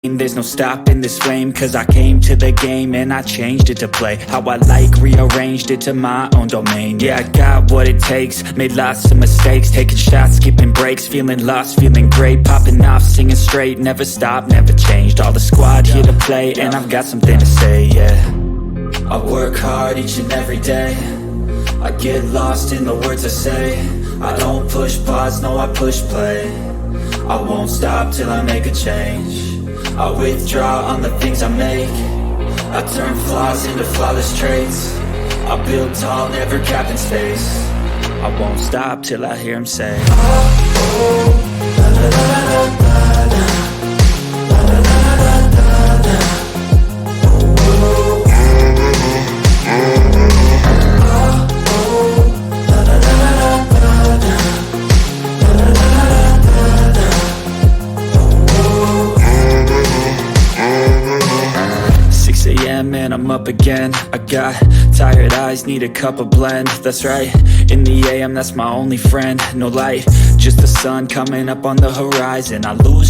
There's no stopping this flame, cause I came to the game and I changed it to play how I like, rearranged it to my own domain. Yeah, I got what it takes, made lots of mistakes, taking shots, skipping breaks, feeling lost, feeling great, popping off, singing straight, never stopped, never changed. All the squad here to play and I've got something to say, yeah. I work hard each and every day, I get lost in the words I say. I don't push pause, no, I push play. I won't stop till I make a change. I withdraw on the things I make. I turn flaws into flawless traits. I build tall, never capped in space. I won't stop till I hear him say, oh, oh, la, la, la, la, la, la, la, la, la, la, la, la. And I'm up again. I got tired eyes, need a cup of blend. That's right, in the AM, that's my only friend. No light, just the sun coming up on the horizon. I lose